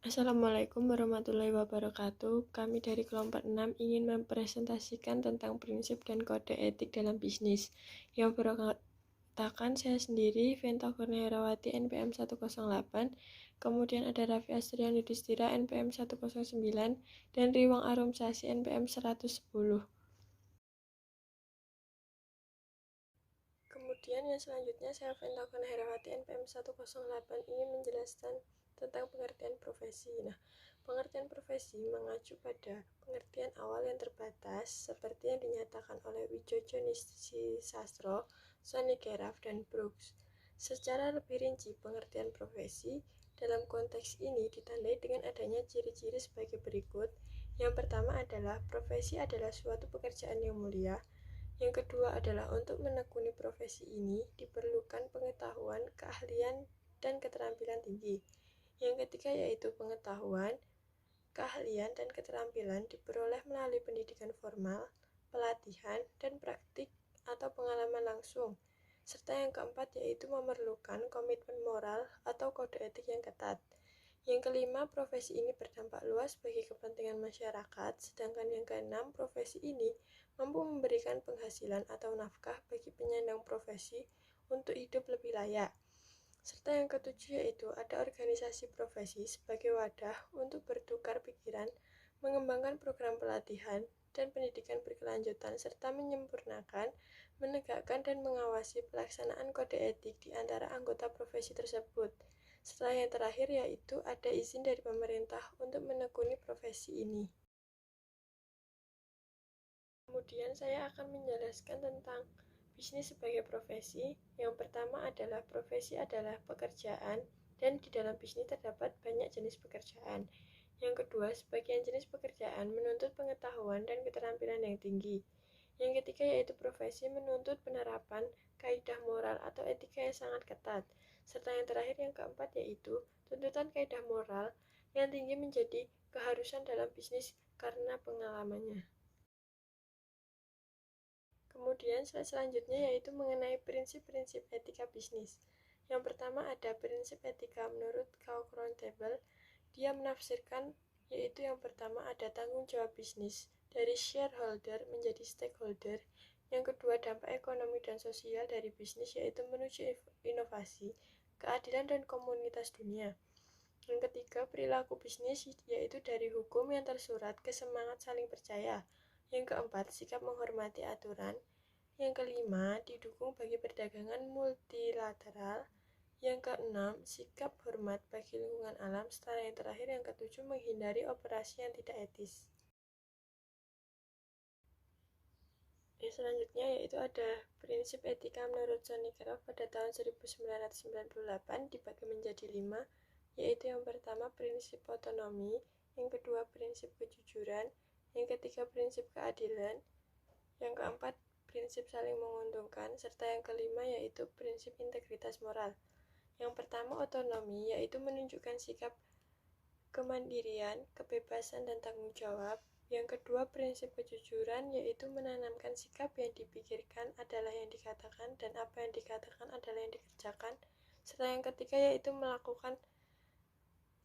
Assalamualaikum warahmatullahi wabarakatuh. Kami dari kelompok 6 ingin mempresentasikan tentang prinsip dan kode etik dalam bisnis. Yang berotakan saya sendiri, Venta Kurnia Herawati NPM 108, kemudian ada Raffi Astrian Yudhistira NPM 109, dan Riwang Arum Sasi NPM 110. Kemudian yang selanjutnya saya Venta Kurnia Herawati NPM 108 ingin menjelaskan tentang pengertian profesi. Pengertian profesi mengacu pada pengertian awal yang terbatas seperti yang dinyatakan oleh Wijojo Nisisastro, Sonny Keraf, dan Brooks. Secara lebih rinci, pengertian profesi dalam konteks ini ditandai dengan adanya ciri-ciri sebagai berikut. Yang pertama adalah profesi adalah suatu pekerjaan yang mulia. Yang kedua adalah untuk menekuni profesi ini diperlukan pengetahuan, keahlian, dan keterampilan tinggi. Yang ketiga yaitu pengetahuan, keahlian, dan keterampilan diperoleh melalui pendidikan formal, pelatihan, dan praktik atau pengalaman langsung. Serta yang keempat yaitu memerlukan komitmen moral atau kode etik yang ketat. Yang kelima, profesi ini berdampak luas bagi kepentingan masyarakat, sedangkan yang keenam, profesi ini mampu memberikan penghasilan atau nafkah bagi penyandang profesi untuk hidup lebih layak. Serta yang ketujuh yaitu ada organisasi profesi sebagai wadah untuk bertukar pikiran, mengembangkan program pelatihan dan pendidikan berkelanjutan, serta menyempurnakan, menegakkan, dan mengawasi pelaksanaan kode etik di antara anggota profesi tersebut. Setelah yang terakhir yaitu ada izin dari pemerintah untuk menekuni profesi ini. Kemudian saya akan menjelaskan tentang bisnis sebagai profesi. Yang pertama adalah profesi adalah pekerjaan dan di dalam bisnis terdapat banyak jenis pekerjaan. Yang kedua, sebagian jenis pekerjaan menuntut pengetahuan dan keterampilan yang tinggi. Yang ketiga yaitu profesi menuntut penerapan kaidah moral atau etika yang sangat ketat. Serta yang terakhir yang keempat yaitu tuntutan kaidah moral yang tinggi menjadi keharusan dalam bisnis karena pengalamannya. Kemudian slide selanjutnya yaitu mengenai prinsip-prinsip etika bisnis. Yang pertama ada prinsip etika menurut Cochran Table. Dia menafsirkan yaitu yang pertama ada tanggung jawab bisnis dari shareholder menjadi stakeholder. Yang kedua dampak ekonomi dan sosial dari bisnis yaitu menuju inovasi, keadilan, dan komunitas dunia. Yang ketiga perilaku bisnis yaitu dari hukum yang tersurat ke semangat saling percaya. Yang keempat sikap menghormati aturan. Yang kelima didukung bagi perdagangan multilateral. Yang keenam sikap hormat bagi lingkungan alam. Setelah yang terakhir yang ketujuh menghindari operasi yang tidak etis. Yang selanjutnya yaitu ada prinsip etika menurut Sonny Keraf pada tahun 1998 dibagi menjadi 5, yaitu yang pertama prinsip otonomi, yang kedua prinsip kejujuran, yang ketiga prinsip keadilan, yang keempat prinsip saling menguntungkan, serta yang kelima yaitu prinsip integritas moral. Yang pertama otonomi yaitu menunjukkan sikap kemandirian, kebebasan, dan tanggung jawab. Yang kedua prinsip kejujuran yaitu menanamkan sikap yang dipikirkan adalah yang dikatakan dan apa yang dikatakan adalah yang dikerjakan. Serta yang ketiga yaitu melakukan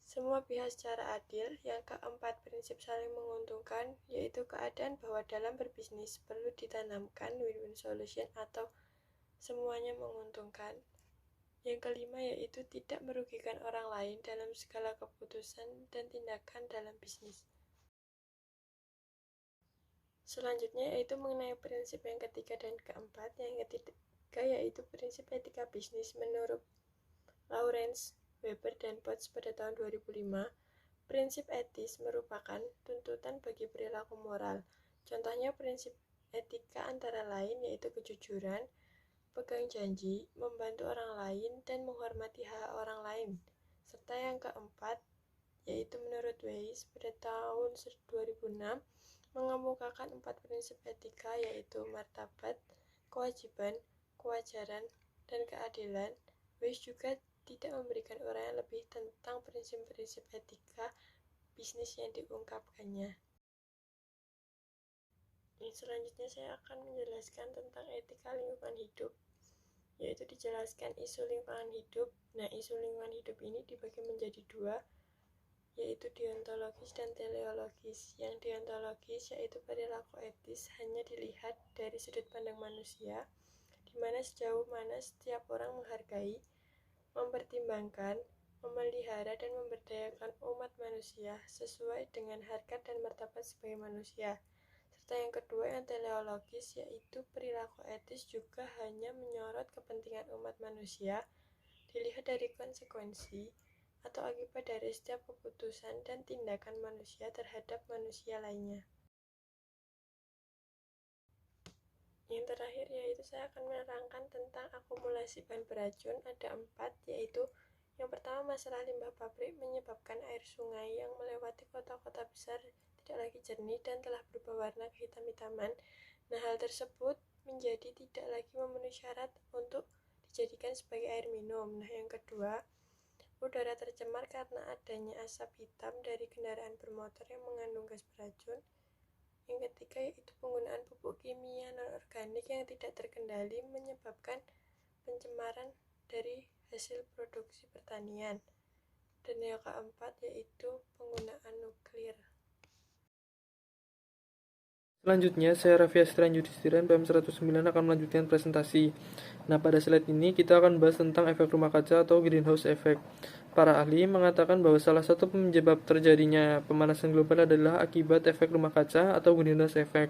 semua pihak secara adil. Yang keempat prinsip saling menguntungkan yaitu keadaan bahwa dalam berbisnis perlu ditanamkan win-win solution atau semuanya menguntungkan. Yang kelima yaitu tidak merugikan orang lain dalam segala keputusan dan tindakan dalam bisnis. Selanjutnya yaitu mengenai prinsip yang ketiga dan keempat. Yang ketiga yaitu prinsip etika bisnis menurut Lawrence Weber dan Potts pada tahun 2005. Prinsip etis merupakan tuntutan bagi perilaku moral. Contohnya prinsip etika antara lain yaitu kejujuran, pegang janji, membantu orang lain, dan menghormati hak orang lain. Serta yang keempat yaitu menurut Weiss pada tahun 2006 mengemukakan 4 prinsip etika yaitu martabat, kewajiban, kewajaran, dan keadilan. Weiss juga tidak memberikan uraian lebih tentang prinsip-prinsip etika bisnis yang diungkapkannya. Selanjutnya saya akan menjelaskan tentang etika lingkungan hidup, yaitu dijelaskan isu lingkungan hidup. Isu lingkungan hidup ini dibagi menjadi 2, yaitu deontologis dan teleologis. Yang deontologis yaitu perilaku etis hanya dilihat dari sudut pandang manusia, di mana sejauh mana setiap orang menghargai, mempertimbangkan, memelihara dan memberdayakan umat manusia sesuai dengan harkat dan martabat sebagai manusia. Serta yang kedua yang teleologis yaitu perilaku etis juga hanya menyorot kepentingan umat manusia, dilihat dari konsekuensi atau akibat dari setiap keputusan dan tindakan manusia terhadap manusia lainnya. Yang terakhir yaitu saya akan menerangkan tentang akumulasi bahan beracun. Ada 4, yaitu yang pertama masalah limbah pabrik menyebabkan air sungai yang melewati kota-kota besar tidak lagi jernih dan telah berubah warna kehitam-hitaman. Nah, hal tersebut menjadi tidak lagi memenuhi syarat untuk dijadikan sebagai air minum. Nah, yang kedua, udara tercemar karena adanya asap hitam dari kendaraan bermotor yang mengandung gas beracun. Yang ketiga yaitu penggunaan pupuk kimia non-organik yang tidak terkendali menyebabkan pencemaran dari hasil produksi pertanian. Dan yang keempat yaitu penggunaan nuklir. Selanjutnya, saya Raffi Astrian Yudhistiran, PM 109 akan melanjutkan presentasi. Nah, pada slide ini kita akan bahas tentang efek rumah kaca atau greenhouse effect. Para ahli mengatakan bahwa salah satu penyebab terjadinya pemanasan global adalah akibat efek rumah kaca atau greenhouse effect.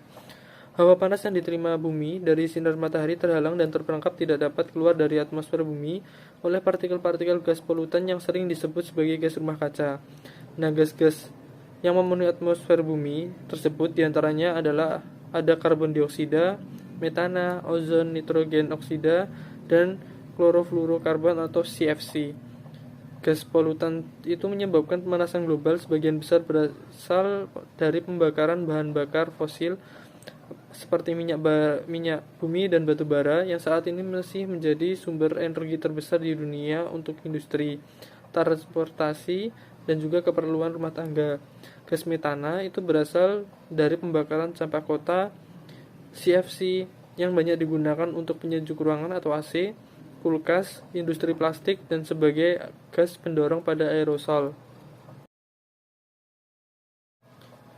Hawa panas yang diterima bumi dari sinar matahari terhalang dan terperangkap tidak dapat keluar dari atmosfer bumi oleh partikel-partikel gas polutan yang sering disebut sebagai gas rumah kaca. Nah, gas-gas yang memenuhi atmosfer bumi tersebut diantaranya adalah ada karbon dioksida, metana, ozon, nitrogen oksida, dan klorofluorokarbon atau CFC. Gas polutan itu menyebabkan pemanasan global sebagian besar berasal dari pembakaran bahan bakar fosil seperti minyak bumi dan batu bara yang saat ini masih menjadi sumber energi terbesar di dunia untuk industri, transportasi, dan juga keperluan rumah tangga. Gas metana itu berasal dari pembakaran sampah kota, CFC yang banyak digunakan untuk penyejuk ruangan atau AC, kulkas, industri plastik, dan sebagai gas pendorong pada aerosol.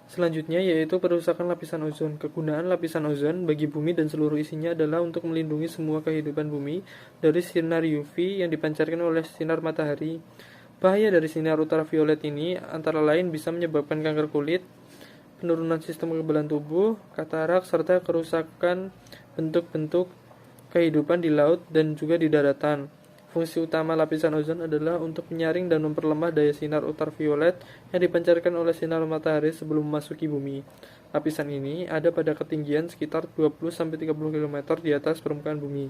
Selanjutnya yaitu perusakan lapisan ozon. Kegunaan lapisan ozon bagi bumi dan seluruh isinya adalah untuk melindungi semua kehidupan bumi dari sinar UV yang dipancarkan oleh sinar matahari. Bahaya dari sinar ultraviolet ini antara lain bisa menyebabkan kanker kulit, penurunan sistem kekebalan tubuh, katarak, serta kerusakan bentuk-bentuk kehidupan di laut dan juga di daratan. Fungsi utama lapisan ozon adalah untuk menyaring dan memperlemah daya sinar ultraviolet yang dipancarkan oleh sinar matahari sebelum memasuki bumi. Lapisan ini ada pada ketinggian sekitar 20-30 km di atas permukaan bumi.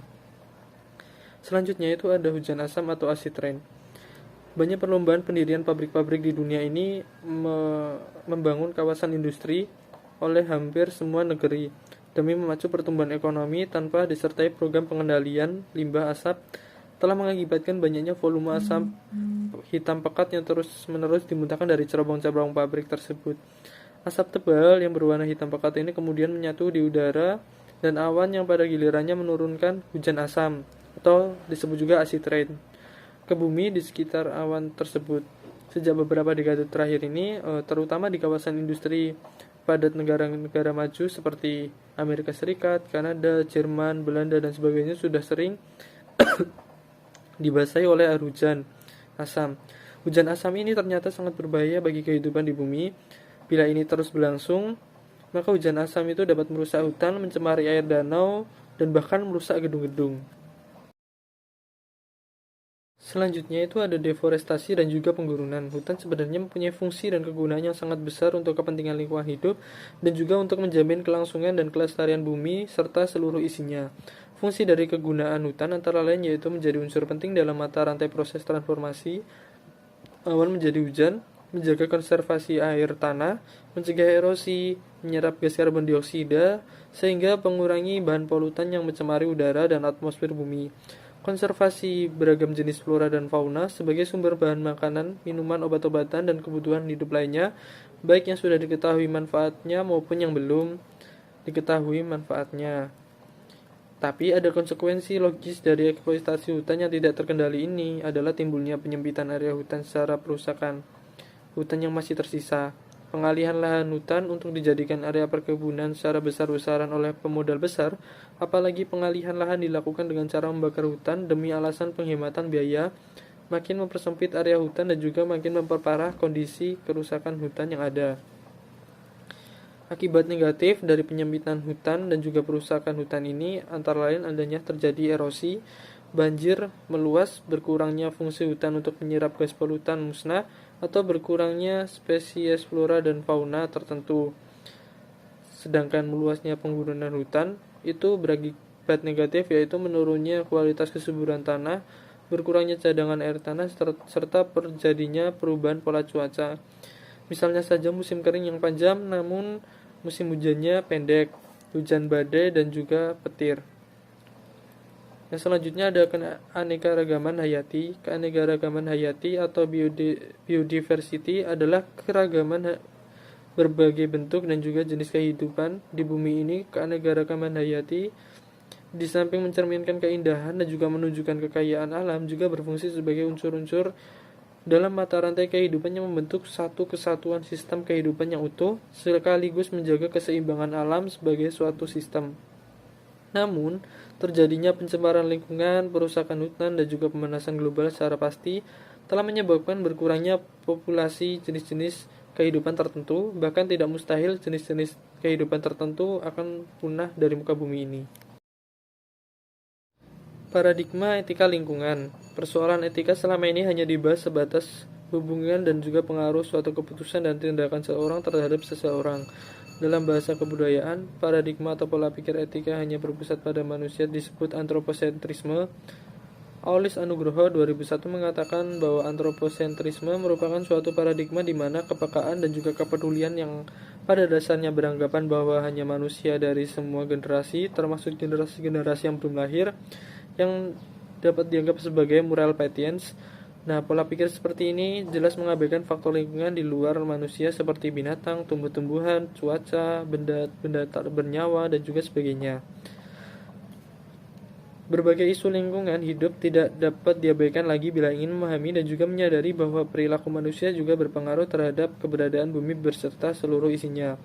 Selanjutnya itu ada hujan asam atau acid rain. Banyak perlombaan pendirian pabrik-pabrik di dunia ini membangun kawasan industri oleh hampir semua negeri demi memacu pertumbuhan ekonomi tanpa disertai program pengendalian limbah asap telah mengakibatkan banyaknya volume asap hitam pekat yang terus-menerus dimuntahkan dari cerobong-cerobong pabrik tersebut. Asap tebal yang berwarna hitam pekat ini kemudian menyatu di udara dan awan yang pada gilirannya menurunkan hujan asam atau disebut juga acid rain ke bumi di sekitar awan tersebut. Sejak beberapa dekade terakhir ini, terutama di kawasan industri padat negara-negara maju seperti Amerika Serikat, Kanada, Jerman, Belanda, dan sebagainya sudah sering dibasahi oleh air hujan asam. Hujan asam ini ternyata sangat berbahaya bagi kehidupan di bumi. Bila ini terus berlangsung, maka hujan asam itu dapat merusak hutan, mencemari air danau, dan bahkan merusak gedung-gedung. Selanjutnya itu ada deforestasi dan juga penggurunan. Hutan sebenarnya mempunyai fungsi dan kegunaan yang sangat besar untuk kepentingan lingkungan hidup dan juga untuk menjamin kelangsungan dan kelestarian bumi serta seluruh isinya. Fungsi dari kegunaan hutan antara lain yaitu menjadi unsur penting dalam mata rantai proses transformasi awan menjadi hujan, menjaga konservasi air tanah, mencegah erosi, menyerap gas karbon dioksida, sehingga mengurangi bahan polutan yang mencemari udara dan atmosfer bumi. Konservasi beragam jenis flora dan fauna sebagai sumber bahan makanan, minuman, obat-obatan, dan kebutuhan hidup lainnya, baik yang sudah diketahui manfaatnya maupun yang belum diketahui manfaatnya. Tapi ada konsekuensi logis dari eksploitasi hutan yang tidak terkendali ini adalah timbulnya penyempitan area hutan secara perusakan. hutan yang masih tersisa. Pengalihan lahan hutan untuk dijadikan area perkebunan secara besar-besaran oleh pemodal besar, apalagi pengalihan lahan dilakukan dengan cara membakar hutan demi alasan penghematan biaya, makin mempersempit area hutan dan juga makin memperparah kondisi kerusakan hutan yang ada. Akibat negatif dari penyempitan hutan dan juga perusakan hutan ini antara lain adanya terjadi erosi, banjir meluas, berkurangnya fungsi hutan untuk menyerap gas polutan musnah, atau berkurangnya spesies flora dan fauna tertentu. Sedangkan meluasnya penggunaan hutan itu berakibat negatif, yaitu menurunnya kualitas kesuburan tanah, berkurangnya cadangan air tanah, serta terjadinya perubahan pola cuaca. Misalnya saja musim kering yang panjang namun musim hujannya pendek, hujan badai dan juga petir. Yang selanjutnya ada keanekaragaman hayati. Keanekaragaman hayati atau biodiversity adalah keragaman berbagai bentuk dan juga jenis kehidupan di bumi ini. Keanekaragaman hayati di samping mencerminkan keindahan dan juga menunjukkan kekayaan alam, juga berfungsi sebagai unsur-unsur dalam mata rantai kehidupan yang membentuk satu kesatuan sistem kehidupan yang utuh, sekaligus menjaga keseimbangan alam sebagai suatu sistem. Namun, terjadinya pencemaran lingkungan, perusakan hutan, dan juga pemanasan global secara pasti telah menyebabkan berkurangnya populasi jenis-jenis kehidupan tertentu, bahkan tidak mustahil jenis-jenis kehidupan tertentu akan punah dari muka bumi ini. Paradigma etika lingkungan. Persoalan etika selama ini hanya dibahas sebatas hubungan dan juga pengaruh suatu keputusan dan tindakan seorang terhadap seseorang. Dalam bahasa kebudayaan, paradigma atau pola pikir etika hanya berpusat pada manusia disebut antroposentrisme. Aulis Anugroho 2001 mengatakan bahwa antroposentrisme merupakan suatu paradigma di mana kepekaan dan juga kepedulian yang pada dasarnya beranggapan bahwa hanya manusia dari semua generasi, termasuk generasi-generasi yang belum lahir, yang dapat dianggap sebagai moral patience. Nah, pola pikir seperti ini jelas mengabaikan faktor lingkungan di luar manusia seperti binatang, tumbuh-tumbuhan, cuaca, benda tak bernyawa, dan juga sebagainya. Berbagai isu lingkungan hidup tidak dapat diabaikan lagi bila ingin memahami dan juga menyadari bahwa perilaku manusia juga berpengaruh terhadap keberadaan bumi beserta seluruh isinya.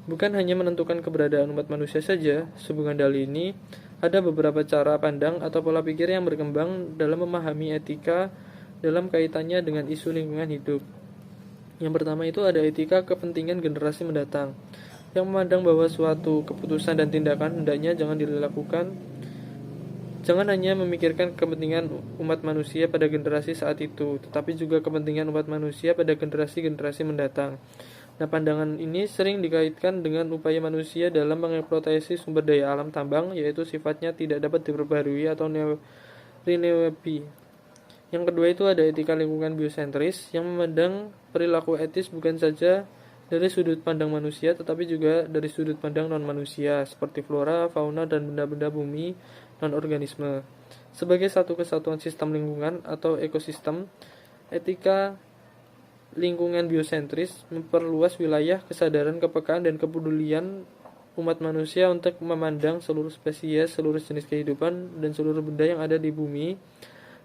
Bukan hanya menentukan keberadaan umat manusia saja, sehubungan dalil ini ada beberapa cara pandang atau pola pikir yang berkembang dalam memahami etika dalam kaitannya dengan isu lingkungan hidup. Yang pertama itu ada etika kepentingan generasi mendatang, yang memandang bahwa suatu keputusan dan tindakan hendaknya jangan hanya memikirkan kepentingan umat manusia pada generasi saat itu, tetapi juga kepentingan umat manusia pada generasi-generasi mendatang. Nah, pandangan ini sering dikaitkan dengan upaya manusia dalam mengeksploitasi sumber daya alam tambang, yaitu sifatnya tidak dapat diperbarui atau renewable. Yang kedua itu ada etika lingkungan biosentris, yang memandang perilaku etis bukan saja dari sudut pandang manusia, tetapi juga dari sudut pandang non-manusia, seperti flora, fauna, dan benda-benda bumi non-organisme. Sebagai satu kesatuan sistem lingkungan atau ekosistem, etika lingkungan biosentris memperluas wilayah kesadaran, kepekaan, dan kepedulian umat manusia untuk memandang seluruh spesies, seluruh jenis kehidupan, dan seluruh benda yang ada di bumi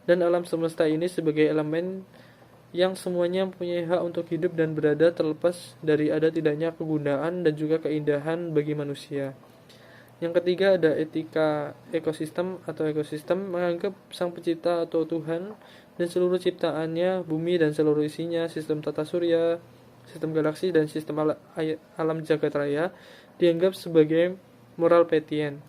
dan alam semesta ini sebagai elemen yang semuanya mempunyai hak untuk hidup dan berada terlepas dari ada tidaknya kegunaan dan juga keindahan bagi manusia. Yang ketiga ada etika ekosistem atau ekosistem menganggap sang pencipta atau Tuhan dan seluruh ciptaannya, bumi dan seluruh isinya, sistem tata surya, sistem galaksi, dan sistem alam jagat raya dianggap sebagai moral patient.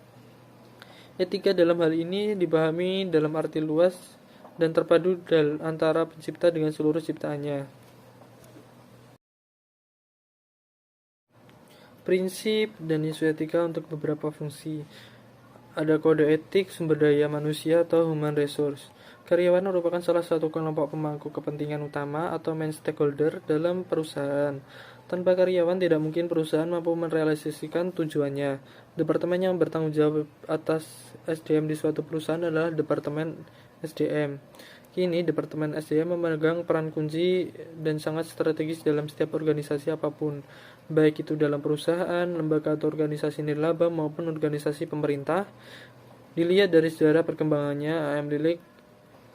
Etika dalam hal ini dipahami dalam arti luas dan terpadu antara pencipta dengan seluruh ciptaannya. Prinsip dan isu etika untuk beberapa fungsi. Ada kode etik sumber daya manusia atau human resource. Karyawan merupakan salah satu kelompok pemangku kepentingan utama atau main stakeholder dalam perusahaan. Tanpa karyawan tidak mungkin perusahaan mampu merealisasikan tujuannya. Departemen yang bertanggung jawab atas SDM di suatu perusahaan adalah Departemen SDM. Kini, Departemen SDM memegang peran kunci dan sangat strategis dalam setiap organisasi apapun, baik itu dalam perusahaan, lembaga atau organisasi nirlaba maupun organisasi pemerintah. Dilihat dari sejarah perkembangannya,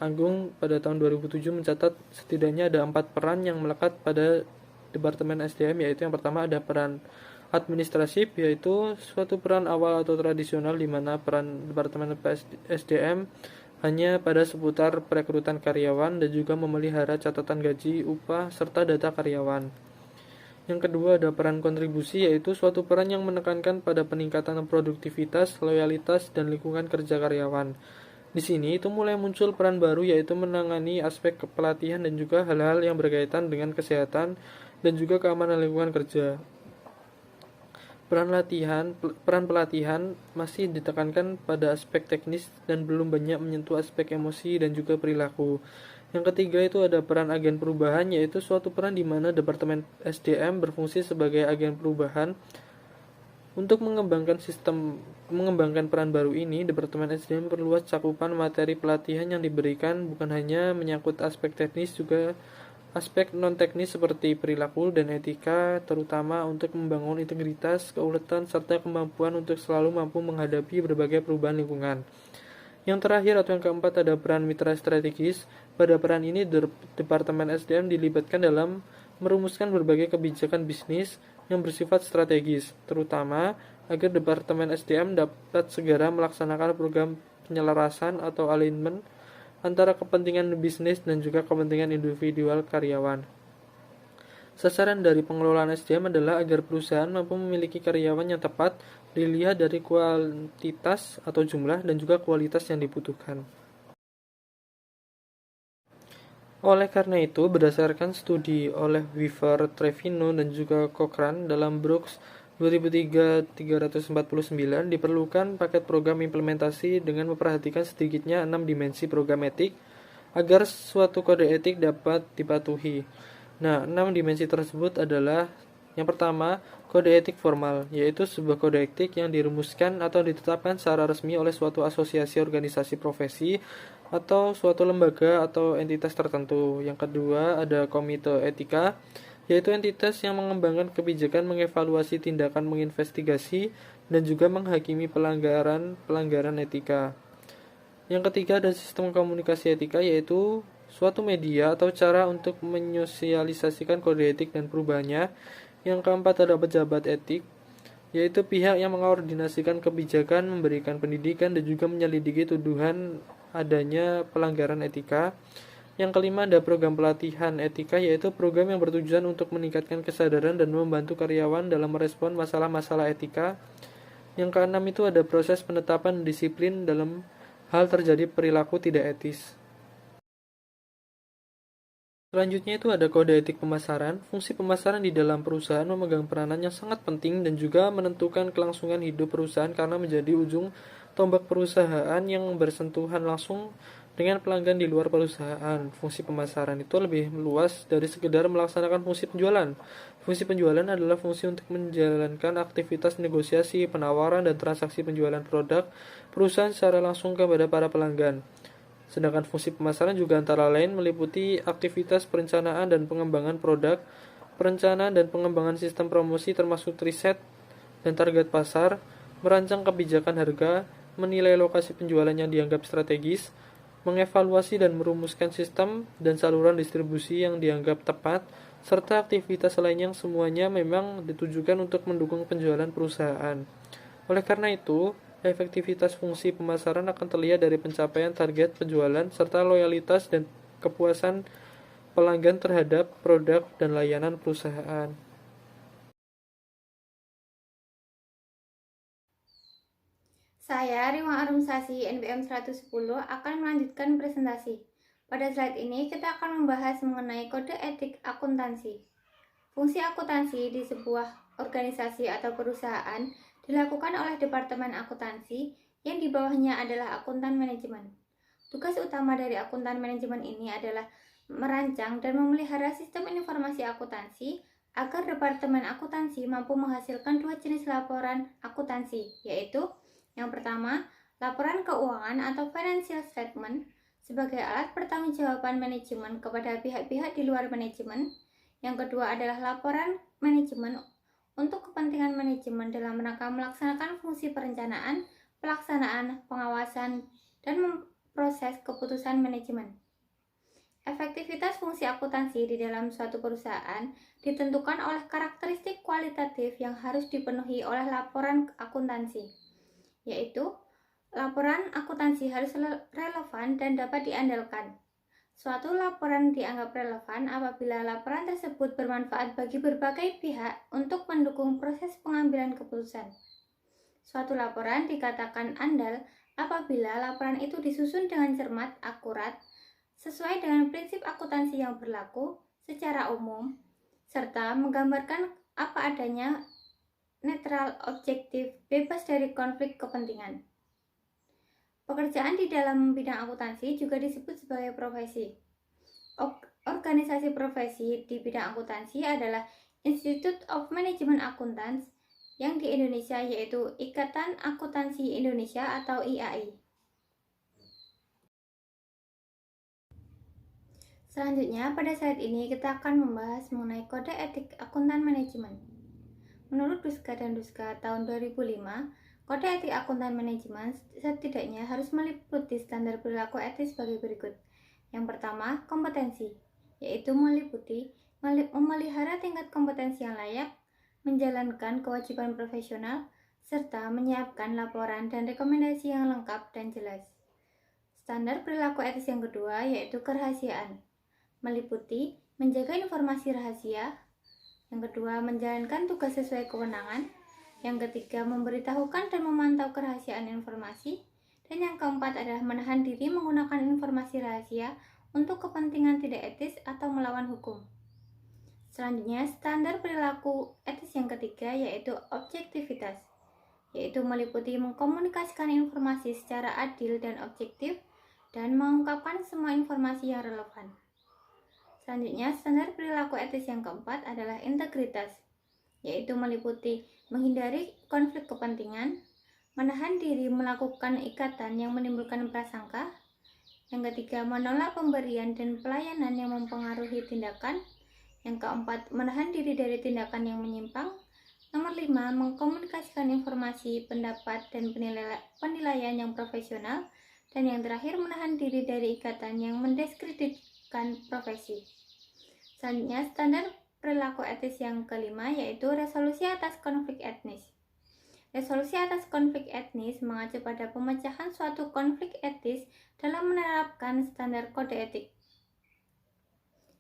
Agung pada tahun 2007 mencatat setidaknya ada 4 peran yang melekat pada Departemen SDM, yaitu yang pertama ada peran administratif, yaitu suatu peran awal atau tradisional di mana peran Departemen SDM hanya pada seputar perekrutan karyawan dan juga memelihara catatan gaji, upah, serta data karyawan. Yang kedua ada peran kontribusi, yaitu suatu peran yang menekankan pada peningkatan produktivitas, loyalitas, dan lingkungan kerja karyawan. Di sini itu mulai muncul peran baru, yaitu menangani aspek pelatihan dan juga hal-hal yang berkaitan dengan kesehatan dan juga keamanan lingkungan kerja. Peran pelatihan masih ditekankan pada aspek teknis dan belum banyak menyentuh aspek emosi dan juga perilaku. Yang ketiga itu ada peran agen perubahan, yaitu suatu peran di mana Departemen SDM berfungsi sebagai agen perubahan. Untuk mengembangkan peran baru ini, Departemen SDM perluas cakupan materi pelatihan yang diberikan, bukan hanya menyangkut aspek teknis, juga aspek non-teknis seperti perilaku dan etika, terutama untuk membangun integritas, keuletan, serta kemampuan untuk selalu mampu menghadapi berbagai perubahan lingkungan. Yang terakhir atau yang keempat ada peran mitra strategis. Pada peran ini, Departemen SDM dilibatkan dalam merumuskan berbagai kebijakan bisnis yang bersifat strategis, terutama agar Departemen SDM dapat segera melaksanakan program penyelarasan atau alignment antara kepentingan bisnis dan juga kepentingan individual karyawan. Sasaran dari pengelolaan SDM adalah agar perusahaan mampu memiliki karyawan yang tepat, dilihat dari kuantitas atau jumlah dan juga kualitas yang dibutuhkan. Oleh karena itu, berdasarkan studi oleh Weaver, Trevino, dan juga Cochrane dalam Brooks 2003-349, diperlukan paket program implementasi dengan memperhatikan sedikitnya 6 dimensi program etik agar suatu kode etik dapat dipatuhi. Nah, 6 dimensi tersebut adalah yang pertama, kode etik formal, yaitu sebuah kode etik yang dirumuskan atau ditetapkan secara resmi oleh suatu asosiasi organisasi profesi atau suatu lembaga atau entitas tertentu. Yang kedua, ada komite etika, yaitu entitas yang mengembangkan kebijakan, mengevaluasi tindakan, menginvestigasi, dan juga menghakimi pelanggaran etika. Yang ketiga ada sistem komunikasi etika, yaitu suatu media atau cara untuk menyosialisasikan kode etik dan perubahannya. Yang keempat ada pejabat etik, yaitu pihak yang mengkoordinasikan kebijakan, memberikan pendidikan, dan juga menyelidiki tuduhan adanya pelanggaran etika. Yang kelima ada program pelatihan etika, yaitu program yang bertujuan untuk meningkatkan kesadaran dan membantu karyawan dalam merespon masalah-masalah etika. Yang keenam itu ada proses penetapan disiplin dalam hal terjadi perilaku tidak etis. Selanjutnya itu ada kode etik pemasaran. Fungsi pemasaran di dalam perusahaan memegang peranan yang sangat penting dan juga menentukan kelangsungan hidup perusahaan karena menjadi ujung tombak perusahaan yang bersentuhan langsung dengan pelanggan di luar perusahaan. Fungsi pemasaran itu lebih luas dari sekedar melaksanakan fungsi penjualan. Fungsi penjualan adalah fungsi untuk menjalankan aktivitas negosiasi, penawaran, dan transaksi penjualan produk perusahaan secara langsung kepada para pelanggan. Sedangkan fungsi pemasaran juga antara lain meliputi aktivitas perencanaan dan pengembangan produk, perencanaan dan pengembangan sistem promosi termasuk riset dan target pasar, merancang kebijakan harga, menilai lokasi penjualan yang dianggap strategis, mengevaluasi dan merumuskan sistem dan saluran distribusi yang dianggap tepat, serta aktivitas lain yang semuanya memang ditujukan untuk mendukung penjualan perusahaan. Oleh karena itu, efektivitas fungsi pemasaran akan terlihat dari pencapaian target penjualan serta loyalitas dan kepuasan pelanggan terhadap produk dan layanan perusahaan. Saya, Rima Arumsasi, NPM 110, akan melanjutkan presentasi. Pada slide ini, kita akan membahas mengenai kode etik akuntansi. Fungsi akuntansi di sebuah organisasi atau perusahaan dilakukan oleh Departemen Akuntansi yang di bawahnya adalah akuntan manajemen. Tugas utama dari akuntan manajemen ini adalah merancang dan memelihara sistem informasi akuntansi agar Departemen Akuntansi mampu menghasilkan dua jenis laporan akuntansi, yaitu yang pertama, laporan keuangan atau financial statement sebagai alat pertanggungjawaban manajemen kepada pihak-pihak di luar manajemen. Yang kedua adalah laporan manajemen untuk kepentingan manajemen dalam rangka melaksanakan fungsi perencanaan, pelaksanaan, pengawasan, dan proses keputusan manajemen. Efektivitas fungsi akuntansi di dalam suatu perusahaan ditentukan oleh karakteristik kualitatif yang harus dipenuhi oleh laporan akuntansi, yaitu laporan akuntansi harus relevan dan dapat diandalkan. Suatu laporan dianggap relevan apabila laporan tersebut bermanfaat bagi berbagai pihak untuk mendukung proses pengambilan keputusan. Suatu laporan dikatakan andal apabila laporan itu disusun dengan cermat, akurat, sesuai dengan prinsip akuntansi yang berlaku secara umum, serta menggambarkan apa adanya, netral, objektif, bebas dari konflik kepentingan. Pekerjaan di dalam bidang akuntansi juga disebut sebagai profesi. Organisasi profesi di bidang akuntansi adalah Institute of Management Accountants yang di Indonesia yaitu Ikatan Akuntansi Indonesia atau IAI. Selanjutnya, pada slide ini kita akan membahas mengenai kode etik akuntan manajemen. Menurut Duska dan Duska tahun 2005, kode etik akuntan manajemen setidaknya harus meliputi standar perilaku etis sebagai berikut. Yang pertama, kompetensi, yaitu meliputi memelihara tingkat kompetensi yang layak, menjalankan kewajiban profesional, serta menyiapkan laporan dan rekomendasi yang lengkap dan jelas. Standar perilaku etis yang kedua yaitu kerahasiaan, meliputi menjaga informasi rahasia. Yang kedua, menjalankan tugas sesuai kewenangan. Yang ketiga, memberitahukan dan memantau kerahasiaan informasi. Dan yang keempat adalah menahan diri menggunakan informasi rahasia untuk kepentingan tidak etis atau melawan hukum. Selanjutnya, standar perilaku etis yang ketiga yaitu objektivitas, yaitu meliputi mengkomunikasikan informasi secara adil dan objektif dan mengungkapkan semua informasi yang relevan. Selanjutnya, standar perilaku etis yang keempat adalah integritas, yaitu meliputi menghindari konflik kepentingan, menahan diri melakukan ikatan yang menimbulkan prasangka. Yang ketiga, menolak pemberian dan pelayanan yang mempengaruhi tindakan. Yang keempat, menahan diri dari tindakan yang menyimpang. Nomor 5, mengkomunikasikan informasi, pendapat, dan penilaian yang profesional. Dan yang terakhir, menahan diri dari ikatan yang mendiskreditkan profesi. Selanjutnya, standar perilaku etis yang kelima yaitu resolusi atas konflik etnis. Resolusi atas konflik etnis mengacu pada pemecahan suatu konflik etis dalam menerapkan standar kode etik.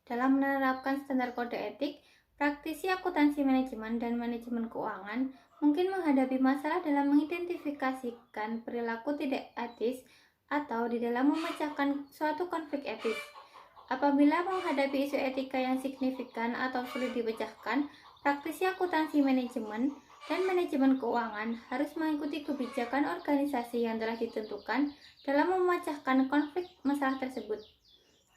Dalam menerapkan standar kode etik, praktisi akuntansi manajemen dan manajemen keuangan mungkin menghadapi masalah dalam mengidentifikasikan perilaku tidak etis atau di dalam memecahkan suatu konflik etis. Apabila menghadapi isu etika yang signifikan atau sulit dipecahkan, praktisi akuntansi manajemen dan manajemen keuangan harus mengikuti kebijakan organisasi yang telah ditentukan dalam memecahkan konflik masalah tersebut.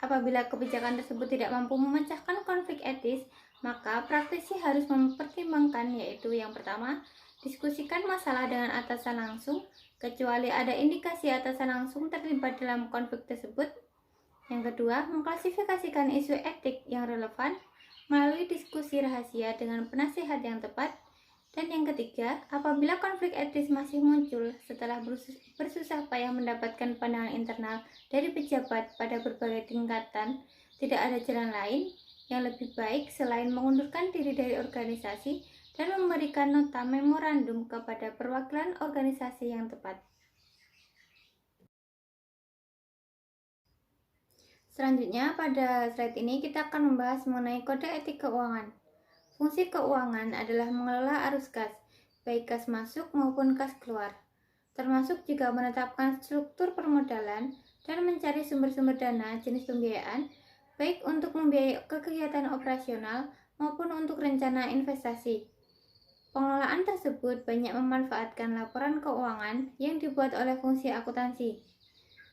Apabila kebijakan tersebut tidak mampu memecahkan konflik etis, maka praktisi harus mempertimbangkan yaitu yang pertama, diskusikan masalah dengan atasan langsung, kecuali ada indikasi atasan langsung terlibat dalam konflik tersebut. Yang kedua, mengklasifikasikan isu etik yang relevan melalui diskusi rahasia dengan penasihat yang tepat. Dan yang ketiga, apabila konflik etis masih muncul setelah bersusah payah mendapatkan pandangan internal dari pejabat pada berbagai tingkatan, tidak ada jalan lain yang lebih baik selain mengundurkan diri dari organisasi dan memberikan nota memorandum kepada perwakilan organisasi yang tepat. Selanjutnya, pada slide ini kita akan membahas mengenai kode etik keuangan. Fungsi keuangan adalah mengelola arus kas, baik kas masuk maupun kas keluar, termasuk juga menetapkan struktur permodalan dan mencari sumber-sumber dana jenis pembiayaan, baik untuk membiayai kegiatan operasional maupun untuk rencana investasi. Pengelolaan tersebut banyak memanfaatkan laporan keuangan yang dibuat oleh fungsi akuntansi.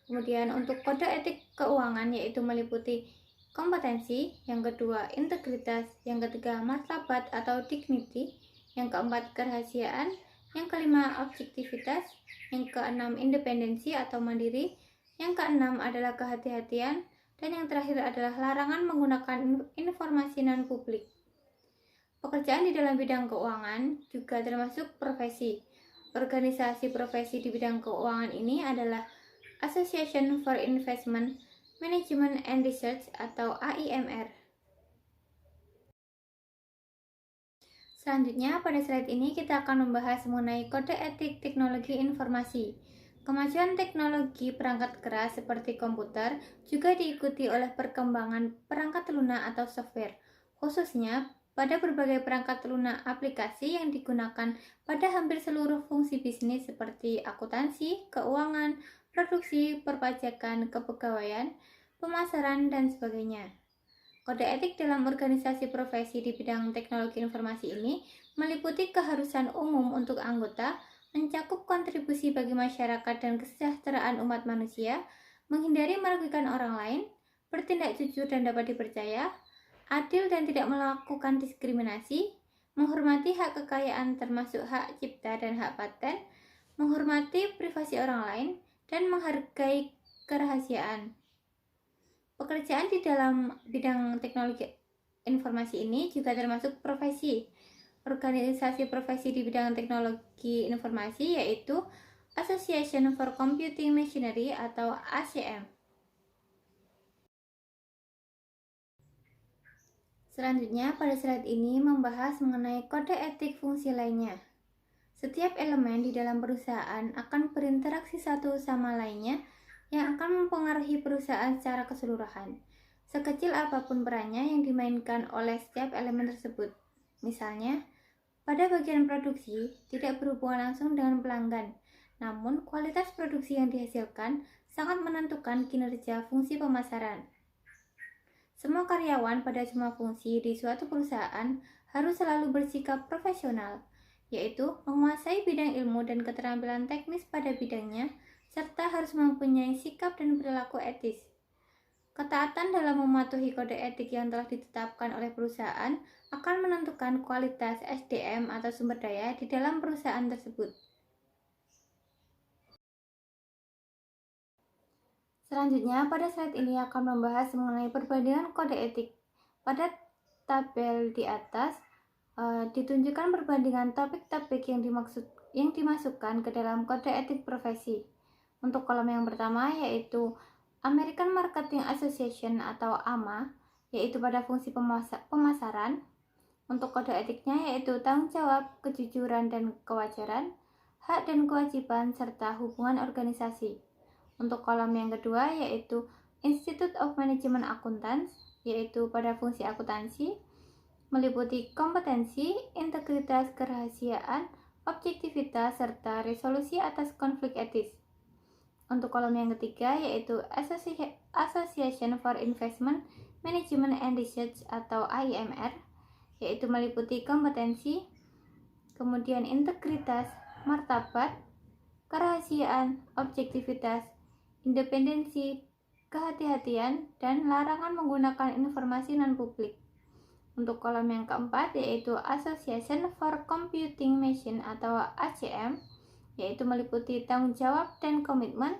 Kemudian untuk kode etik keuangan yaitu meliputi kompetensi, yang kedua integritas, yang ketiga martabat atau dignity, yang keempat kerahasiaan, yang kelima objektivitas, yang keenam independensi atau mandiri, yang keenam adalah kehati-hatian, dan yang terakhir adalah larangan menggunakan informasi non-publik. Pekerjaan di dalam bidang keuangan juga termasuk profesi. Organisasi profesi di bidang keuangan ini adalah Association for Investment Management and Research atau AIMR. Selanjutnya, pada slide ini kita akan membahas mengenai kode etik teknologi informasi. Kemajuan teknologi perangkat keras seperti komputer juga diikuti oleh perkembangan perangkat lunak atau software, khususnya pada berbagai perangkat lunak aplikasi yang digunakan pada hampir seluruh fungsi bisnis seperti akuntansi, keuangan, produksi, perpajakan, kepegawaian, pemasaran, dan sebagainya. Kode etik dalam organisasi profesi di bidang teknologi informasi ini meliputi keharusan umum untuk anggota, mencakup kontribusi bagi masyarakat dan kesejahteraan umat manusia, menghindari merugikan orang lain, bertindak jujur dan dapat dipercaya, adil dan tidak melakukan diskriminasi, menghormati hak kekayaan termasuk hak cipta dan hak paten, menghormati privasi orang lain, dan menghargai kerahasiaan. Pekerjaan di dalam bidang teknologi informasi ini juga termasuk profesi. Organisasi profesi di bidang teknologi informasi yaitu Association for Computing Machinery atau ACM. Selanjutnya, pada slide ini membahas mengenai kode etik fungsi lainnya. Setiap elemen di dalam perusahaan akan berinteraksi satu sama lainnya yang akan mempengaruhi perusahaan secara keseluruhan, sekecil apapun perannya yang dimainkan oleh setiap elemen tersebut. Misalnya, pada bagian produksi tidak berhubungan langsung dengan pelanggan, namun kualitas produksi yang dihasilkan sangat menentukan kinerja fungsi pemasaran. Semua karyawan pada semua fungsi di suatu perusahaan harus selalu bersikap profesional, yaitu menguasai bidang ilmu dan keterampilan teknis pada bidangnya, serta harus mempunyai sikap dan perilaku etis. Ketaatan dalam mematuhi kode etik yang telah ditetapkan oleh perusahaan akan menentukan kualitas SDM atau sumber daya di dalam perusahaan tersebut. Selanjutnya, pada slide ini akan membahas mengenai perbandingan kode etik. Pada tabel di atas ditunjukkan perbandingan topik-topik yang dimasukkan ke dalam kode etik profesi. Untuk kolom yang pertama yaitu American Marketing Association atau AMA, yaitu pada fungsi pemasaran. Untuk kode etiknya yaitu tanggung jawab, kejujuran dan kewajaran, hak dan kewajiban, serta hubungan organisasi. Untuk kolom yang kedua yaitu Institute of Management Accountants, yaitu pada fungsi akuntansi, meliputi kompetensi, integritas, kerahasiaan, objektivitas, serta resolusi atas konflik etis. Untuk kolom yang ketiga yaitu Association for Investment Management and Research atau AIMR, yaitu meliputi kompetensi, kemudian integritas, martabat, kerahasiaan, objektivitas, independensi, kehati-hatian, dan larangan menggunakan informasi non-publik. Untuk kolom yang keempat yaitu Association for Computing Machine atau ACM, yaitu meliputi tanggung jawab dan komitmen.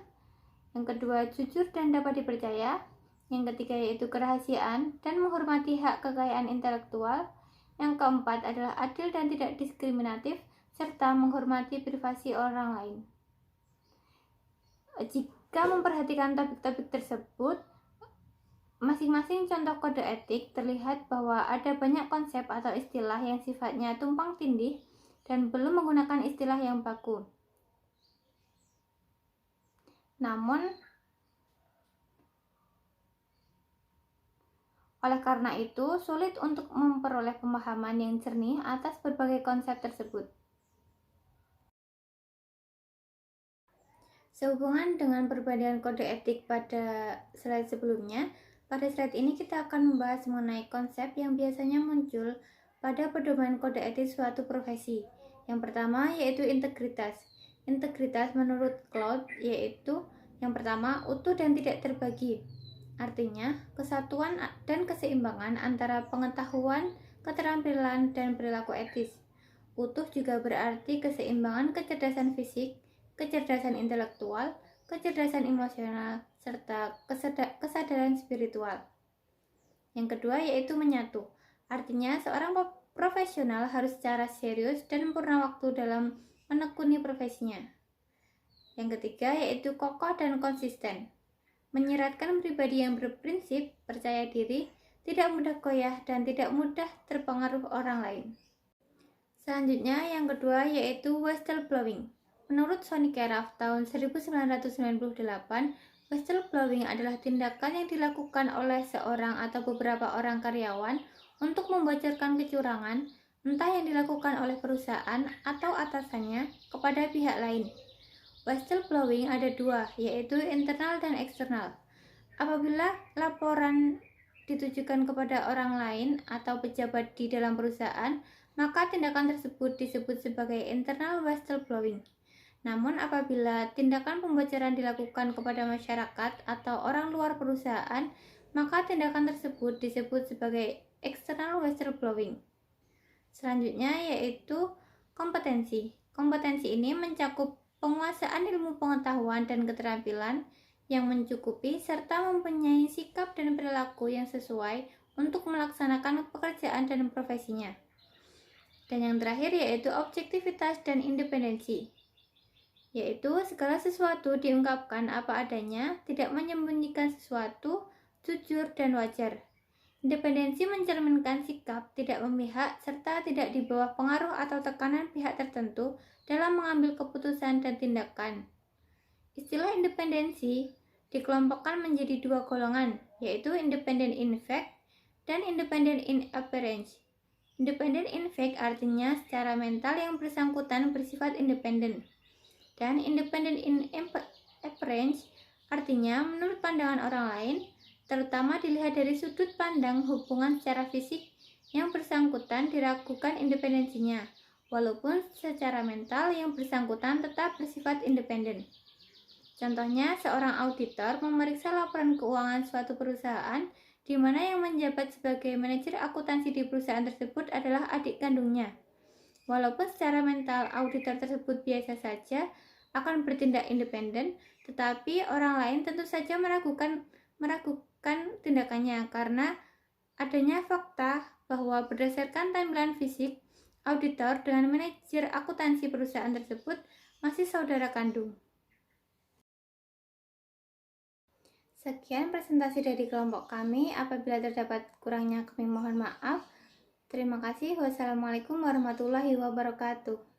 Yang kedua, jujur dan dapat dipercaya. Yang ketiga yaitu kerahasiaan dan menghormati hak kekayaan intelektual. Yang keempat adalah adil dan tidak diskriminatif, serta menghormati privasi orang lain. Jika memperhatikan topik-topik tersebut, masing-masing contoh kode etik terlihat bahwa ada banyak konsep atau istilah yang sifatnya tumpang tindih dan belum menggunakan istilah yang baku. Namun, oleh karena itu, sulit untuk memperoleh pemahaman yang jernih atas berbagai konsep tersebut. Sehubungan dengan perbandingan kode etik pada slide sebelumnya, pada slide ini kita akan membahas mengenai konsep yang biasanya muncul pada pedoman kode etik suatu profesi. Yang pertama yaitu integritas. Integritas menurut Cloud yaitu yang pertama utuh dan tidak terbagi. Artinya, kesatuan dan keseimbangan antara pengetahuan, keterampilan, dan perilaku etis. Utuh juga berarti keseimbangan kecerdasan fisik, kecerdasan intelektual, kecerdasan emosional, serta kesadaran spiritual. Yang kedua yaitu menyatu. Artinya, seorang profesional harus secara serius dan purna waktu dalam menekuni profesinya. Yang ketiga yaitu kokoh dan konsisten. Menyiratkan pribadi yang berprinsip, percaya diri, tidak mudah goyah, dan tidak mudah terpengaruh orang lain. Selanjutnya yang kedua yaitu whistleblowing. Menurut Sonny Keraf tahun 1998, whistleblowing adalah tindakan yang dilakukan oleh seorang atau beberapa orang karyawan untuk membocorkan kecurangan, entah yang dilakukan oleh perusahaan atau atasannya kepada pihak lain. Whistleblowing ada dua, yaitu internal dan eksternal. Apabila laporan ditujukan kepada orang lain atau pejabat di dalam perusahaan, maka tindakan tersebut disebut sebagai internal whistleblowing. Namun apabila tindakan pembocoran dilakukan kepada masyarakat atau orang luar perusahaan, maka tindakan tersebut disebut sebagai external whistleblowing. Selanjutnya yaitu kompetensi. Kompetensi ini mencakup penguasaan ilmu pengetahuan dan keterampilan yang mencukupi serta mempunyai sikap dan perilaku yang sesuai untuk melaksanakan pekerjaan dan profesinya. Dan yang terakhir yaitu objektivitas dan independensi, yaitu segala sesuatu diungkapkan apa adanya, tidak menyembunyikan sesuatu, jujur dan wajar. Independensi mencerminkan sikap tidak memihak serta tidak di bawah pengaruh atau tekanan pihak tertentu dalam mengambil keputusan dan tindakan. Istilah independensi dikelompokkan menjadi dua golongan, yaitu independent in fact dan independent in appearance. Independent in fact artinya secara mental yang bersangkutan bersifat independen, dan independent in appearance artinya menurut pandangan orang lain, terutama dilihat dari sudut pandang hubungan secara fisik yang bersangkutan diragukan independensinya, walaupun secara mental yang bersangkutan tetap bersifat independen. Contohnya, seorang auditor memeriksa laporan keuangan suatu perusahaan di mana yang menjabat sebagai manajer akuntansi di perusahaan tersebut adalah adik kandungnya. Walaupun secara mental auditor tersebut biasa saja akan bertindak independen, tetapi orang lain tentu saja meragukan tindakannya karena adanya fakta bahwa berdasarkan tampilan fisik, auditor dengan manajer akuntansi perusahaan tersebut masih saudara kandung. Sekian presentasi dari kelompok kami. Apabila terdapat kurangnya kami mohon maaf. Terima kasih. Wassalamualaikum warahmatullahi wabarakatuh.